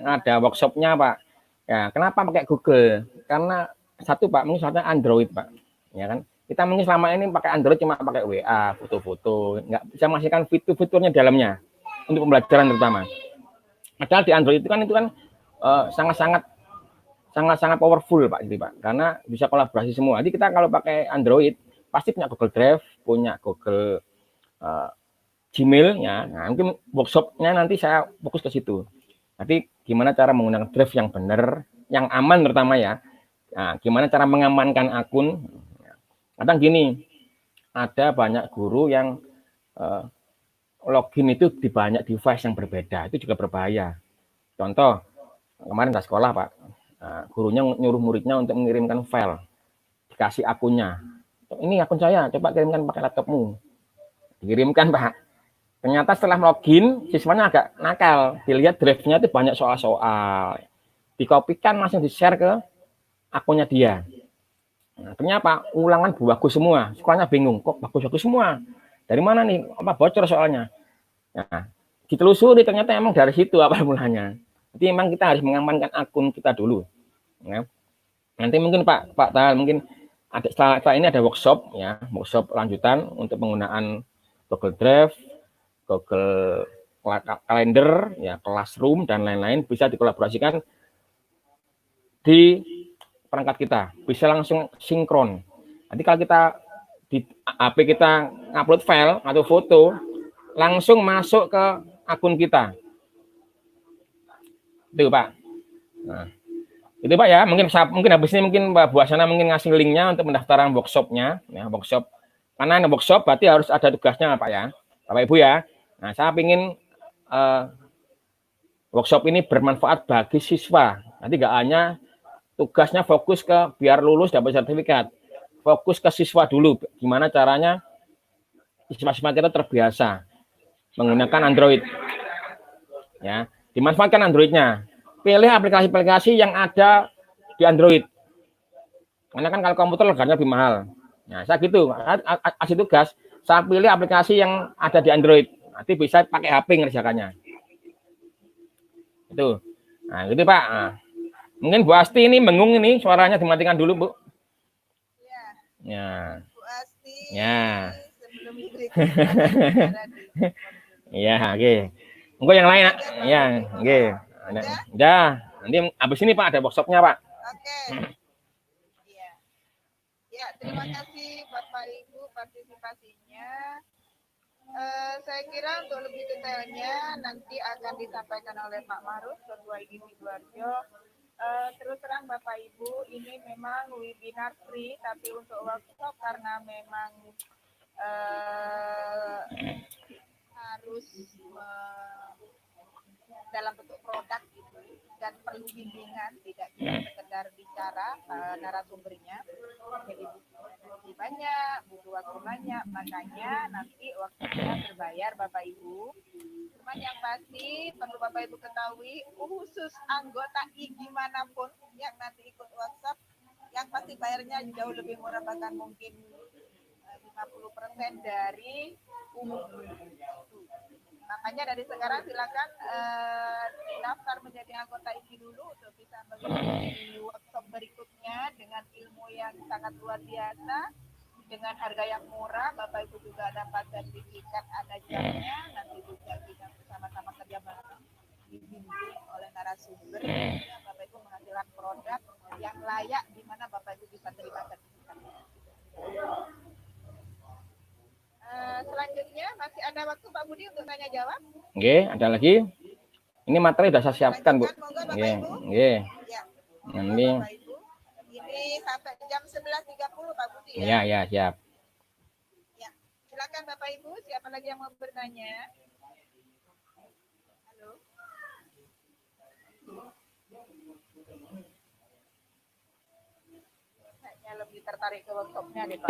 ada workshopnya Pak. Ya, kenapa pakai Google? Karena satu Pak, mungkin satunya Android Pak. Ya kan? Kita mungkin selama ini pakai Android cuma pakai WA, foto-foto, nggak bisa masukkan fitur-fiturnya dalamnya untuk pembelajaran terutama. Padahal di Android itu kan sangat powerful Pak, jadi Pak, karena bisa kolaborasi semua. Jadi kita kalau pakai Android pasti punya Google Drive, punya Google Gmail ya. Nah, mungkin workshopnya nanti saya fokus ke situ. Nanti gimana cara menggunakan Drive yang benar, yang aman terutama ya. Nah, gimana cara mengamankan akun. Kadang gini, ada banyak guru yang login itu di banyak device yang berbeda, itu juga berbahaya. Contoh, kemarin di sekolah Pak, gurunya nyuruh muridnya untuk mengirimkan file, dikasih akunnya. Ini akun saya, coba kirimkan pakai laptopmu. Dikirimkan Pak. Ternyata setelah login, siswanya agak nakal. Dilihat drive-nya itu banyak soal-soal. Dikopikan langsung di-share ke akunnya dia. Nah, ternyata ulangan bagus semua. Sekolahnya bingung, kok bagus-bagus semua. Dari mana nih? Apa bocor soalnya? Nah, ditelusuri ternyata emang dari situ apa mulanya. Jadi memang kita harus mengamankan akun kita dulu. Ya. Nanti mungkin Pak Tal mungkin ada setelah ini ada workshop ya, workshop lanjutan untuk penggunaan Google Drive, Google Calendar, ya, Classroom dan lain-lain bisa dikolaborasikan di perangkat kita, bisa langsung sinkron. Nanti kalau kita di HP kita upload file atau foto, langsung masuk ke akun kita. Itu Pak. Nah, itu Pak ya, mungkin habis ini mungkin Pak Bu Asana mungkin ngasih linknya untuk pendaftaran workshopnya, ya, workshop. Karena ada workshop berarti harus ada tugasnya Pak ya, Bapak Ibu ya. Nah, saya ingin workshop ini bermanfaat bagi siswa. Nanti nggak hanya tugasnya fokus ke biar lulus dapat sertifikat, fokus ke siswa dulu. Gimana caranya siswa-siswa kita terbiasa menggunakan Android, ya, dimanfaatkan Androidnya. Pilih aplikasi-aplikasi yang ada di Android. Karena kan kalau komputer harganya lebih mahal. Nah, saya gitu, kasih tugas, saya pilih aplikasi yang ada di Android. Nanti bisa pakai HP ngerjakannya. Itu. Nah, gitu Pak. Nah, mungkin Bu Asti ini mengung ini, suaranya dimatikan dulu, Bu. Ya. Bu Asti. Ya. Sebelum istri. Ya, oke. Mungkin yang lain, ya, oke. Udah. Nanti habis ini Pak ada workshopnya Pak. Oke. Iya. Ya, terima kasih Bapak Ibu partisipasinya. Saya kira untuk lebih detailnya nanti akan disampaikan oleh Pak Maruf, Ketua ID Sidoarjo. Terus terang Bapak Ibu, ini memang webinar free, tapi untuk workshop karena memang harus dalam bentuk produk gitu, dan perlu bimbingan, tidak cuma sekedar bicara narasumbernya. Jadi butuh banyak, butuh waktu banyak, makanya nanti workshopnya berbayar Bapak Ibu. Cuman yang pasti perlu Bapak Ibu ketahui, khusus anggota IG manapun yang nanti ikut workshop, yang pasti bayarnya jauh lebih murah, bahkan mungkin 50% dari umum. Makanya dari sekarang silakan daftar menjadi anggota IG dulu untuk bisa mengikuti workshop berikutnya dengan ilmu yang sangat luar biasa, dengan harga yang murah. Bapak Ibu juga dapat sertifikat, ada jamnya, nanti juga kita bersama-sama kerja bareng dibimbing oleh narasumber. Bapak Ibu menghasilkan produk yang layak di mana Bapak Ibu bisa terima sertifikat. Selanjutnya masih ada waktu Pak Budi untuk tanya jawab. Oke, ada lagi. Ini materi sudah saya siapkan, Bu. Oke, oke. Nanti. Ini sampai jam 11.30 Pak Budi ya. Iya, ya, siap. Ya, silakan Bapak Ibu, siapa lagi yang mau bertanya? Halo. Kayaknya lebih tertarik ke workshopnya deh Pak.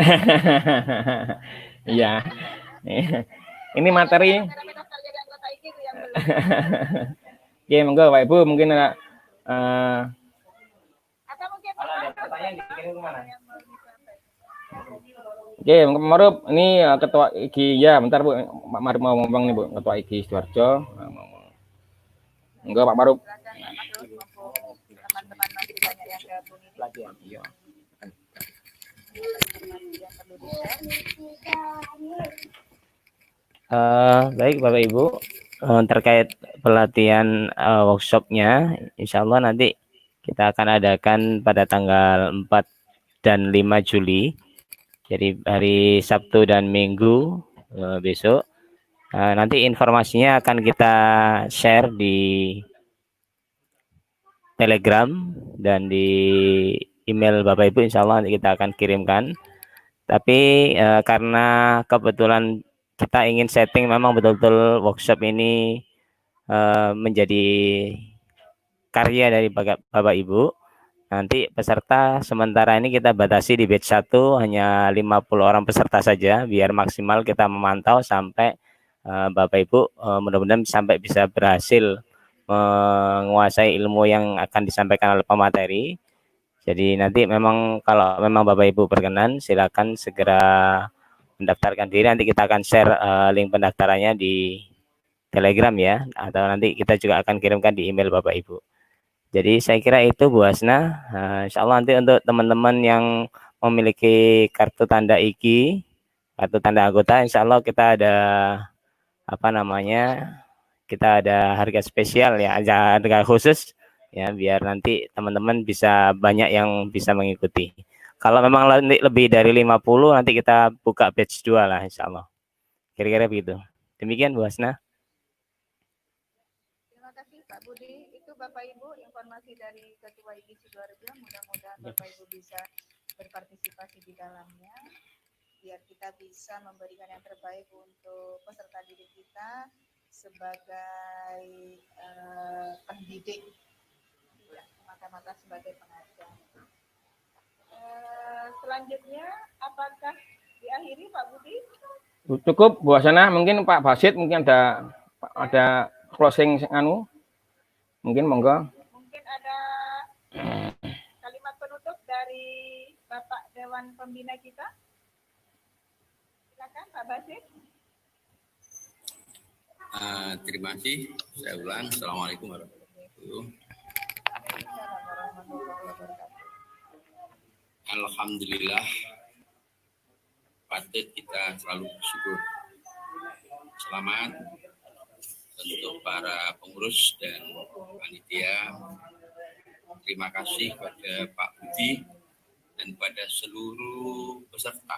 Iya. Ini materi. Oke, monggo Pak Ibu mungkin ada atau mungkin pertanyaan dikirim kemana? Oke, Maruf, ini ketua IG ya, bentar Bu, Pak Maruf mau ngomong nih Bu, ketua IG Sidoarjo. Enggak Pak Maruf. Teman-teman masih banyak yang gabung ini. Iya. Baik Bapak Ibu, terkait pelatihan workshopnya, insya Allah nanti kita akan adakan pada tanggal 4 dan 5 Juli, jadi hari Sabtu dan Minggu besok. Nanti informasinya akan kita share di Telegram dan di email Bapak Ibu, insya Allah nanti kita akan kirimkan. Tapi karena kebetulan kita ingin setting memang betul-betul workshop ini menjadi karya dari Bapak Ibu, nanti peserta sementara ini kita batasi di batch 1 hanya 50 orang peserta saja, biar maksimal kita memantau sampai Bapak Ibu mudah-mudahan sampai bisa berhasil menguasai ilmu yang akan disampaikan oleh pemateri. Jadi nanti memang kalau memang Bapak Ibu berkenan, silakan segera mendaftarkan diri. Nanti kita akan share link pendaftarannya di Telegram ya, atau nanti kita juga akan kirimkan di email Bapak Ibu. Jadi saya kira itu Bu Hasna. Insya Allah nanti untuk teman-teman yang memiliki kartu tanda IKI, kartu tanda anggota, insya Allah kita ada kita ada harga spesial ya, harga khusus ya, biar nanti teman-teman bisa banyak yang bisa mengikuti. Kalau memang lebih dari 50 nanti kita buka batch 2 lah insya Allah. Kira-kira begitu. Demikian Bu Hasna. Terima kasih Pak Budi. Itu Bapak Ibu informasi dari Ketua IKI Sidoarjo. Mudah-mudahan Bapak Ibu bisa berpartisipasi di dalamnya, biar kita bisa memberikan yang terbaik untuk peserta didik kita sebagai pendidik, ya, mata-mata sebagai pengajar. Selanjutnya, apakah diakhiri Pak Budi? Cukup Bu Hasna, mungkin Pak Basit mungkin ada closing mungkin monggo. Mungkin ada kalimat penutup dari Bapak Dewan Pembina kita. Silakan Pak Basit. Terima kasih. Saya ulang. Assalamualaikum warahmatullahi wabarakatuh. Alhamdulillah, patut kita selalu bersyukur. Selamat untuk para pengurus dan panitia. Terima kasih kepada Pak Budi dan pada seluruh peserta.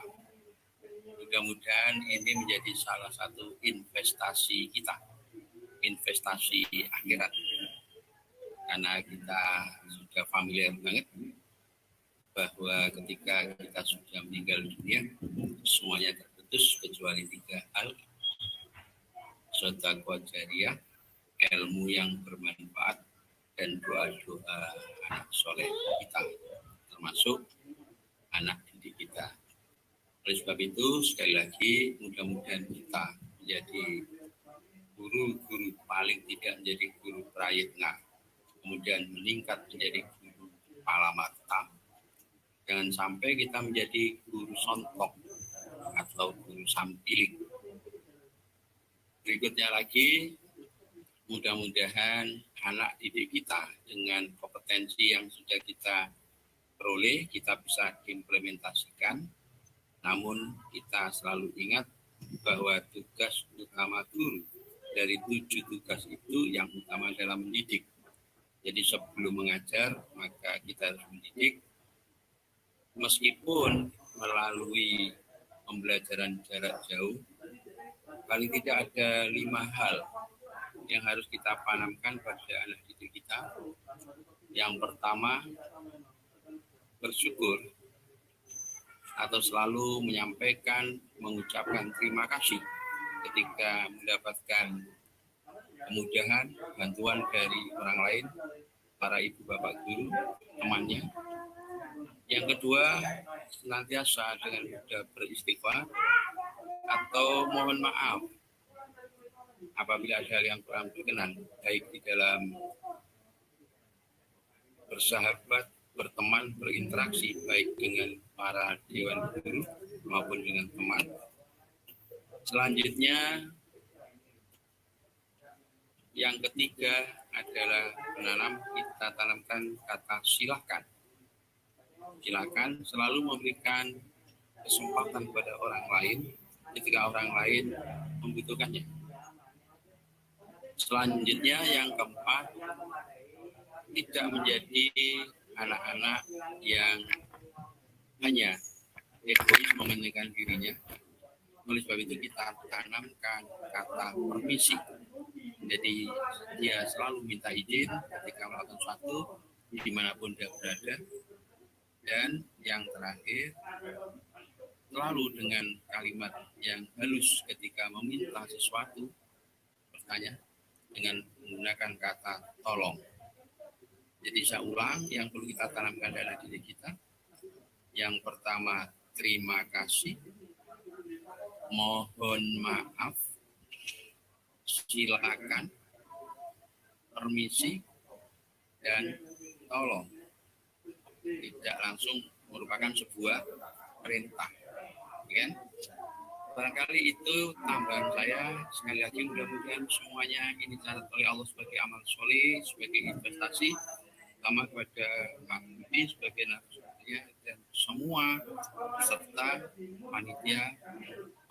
Mudah-mudahan ini menjadi salah satu investasi kita, investasi akhirat. Karena kita sudah familiar banget bahwa ketika kita sudah meninggal dunia, semuanya terputus kecuali 3 hal. Sedekah jariyah, ilmu yang bermanfaat, dan doa-doa anak soleh kita, termasuk anak didik kita. Oleh sebab itu, sekali lagi, mudah-mudahan kita menjadi guru-guru, paling tidak menjadi guru prayitna, kemudian meningkat menjadi guru palamata. Jangan sampai kita menjadi guru sontok atau guru sampiling. Berikutnya lagi, mudah-mudahan anak didik kita dengan kompetensi yang sudah kita peroleh, kita bisa implementasikan. Namun kita selalu ingat bahwa tugas utama guru dari 7 tugas itu yang utama adalah mendidik. Jadi sebelum mengajar, maka kita harus mendidik. Meskipun melalui pembelajaran jarak jauh, paling tidak ada 5 hal yang harus kita tanamkan pada anak didik kita. Yang pertama, bersyukur atau selalu menyampaikan, mengucapkan terima kasih ketika mendapatkan kemudahan, bantuan dari orang lain, para ibu bapak guru, temannya. Yang kedua, senantiasa dengan mudah beristighfar atau mohon maaf apabila ada hal yang kurang berkenan, baik di dalam bersahabat, berteman, berinteraksi, baik dengan para dewan guru maupun dengan teman. Selanjutnya, yang ketiga adalah kita tanamkan kata silakan. Silakan selalu memberikan kesempatan pada orang lain ketika orang lain membutuhkannya. Selanjutnya yang keempat, tidak menjadi anak-anak yang hanya egois mementingkan dirinya. Oleh sebab itu kita tanamkan kata permisi. Jadi dia selalu minta izin ketika melakukan sesuatu dimanapun dia berada. Dan yang terakhir, selalu dengan kalimat yang halus ketika meminta sesuatu, bertanya dengan menggunakan kata tolong. Jadi saya ulang, yang perlu kita tanamkan dalam diri kita. Yang pertama, terima kasih, mohon maaf, silakan, permisi, dan tolong. Tidak langsung merupakan sebuah perintah. Kan? Barangkali itu tambahan saya. Sekali lagi mudah-mudahan semuanya ini dicatat oleh Allah sebagai amal soleh, sebagai investasi, terutama kepada Pak Budi sebagai narasumbernya dan semua peserta panitia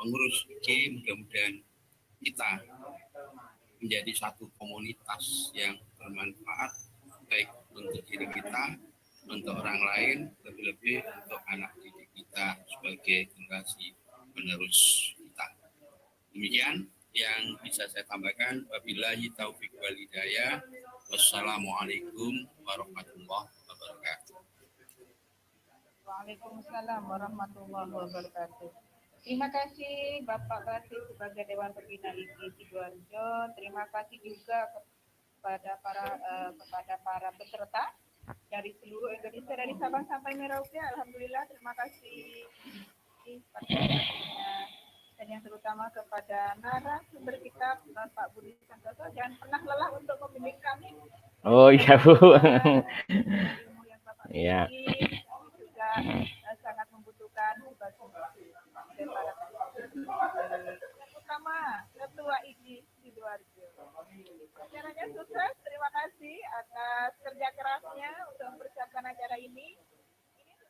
pengurus IG. Mudah-mudahan kita menjadi satu komunitas yang bermanfaat baik untuk diri kita, untuk orang lain, lebih-lebih untuk anak didik kita sebagai generasi penerus kita. Demikian yang bisa saya tambahkan. Wabillahi taufiq wal hidayah. Wassalamualaikum warahmatullahi wabarakatuh. Waalaikumsalam warahmatullahi wabarakatuh. Terima kasih Bapak Bati sebagai Dewan Pembina IGI Sidoarjo. Terima kasih juga kepada para peserta dari seluruh Indonesia, dari Sabang sampai Merauke. Alhamdulillah, terima kasih dan yang terutama kepada narasumber kita Pak Budi Santoso. Jangan pernah lelah untuk membimbing kami. Oh iya Bu. Iya. Juga sangat membutuhkan daripada terutama Ketua IGI Sidoarjo. Acaranya sukses. Terima kasih atas kerja kerasnya untuk mempersiapkan acara ini.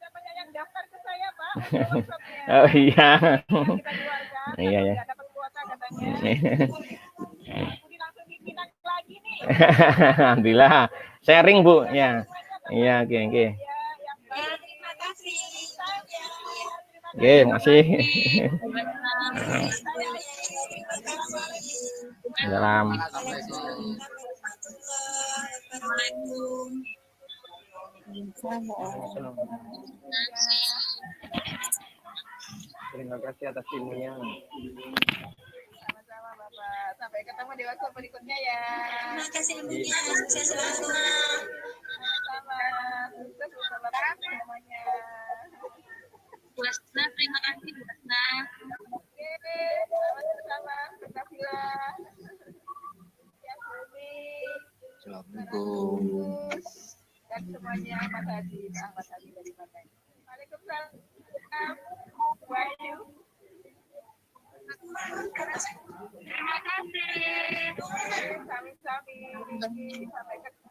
Banyak yang daftar ke saya Pak untuk workshopnya. Oh iya. Kita jualkan. Iya ya. Tidak dapat kuota katanya. Budi langsung bikin lagi nih. Alhamdulillah. Sharing Bu. Ya. Iya, oke. Terima kasih. Oke, makasih. Salam. Terima kasih atas ilmunya. Sama-sama Bapak. Sampai ketemu di waktu berikutnya ya. Terima kasih ilmunya. Sukses selalu. Sama-sama. Sukses untuk Bapak semuanya. Bu Asna, terima kasih Bu Asna. Oke, sama-sama. Terima kasih. Ya, Budi. Assalamualaikum. Dan semuanya Mas Hadi dari Bandung. Waalaikumsalam. Wahyu. Terima kasih. Sami-sami. Sampai ketemu.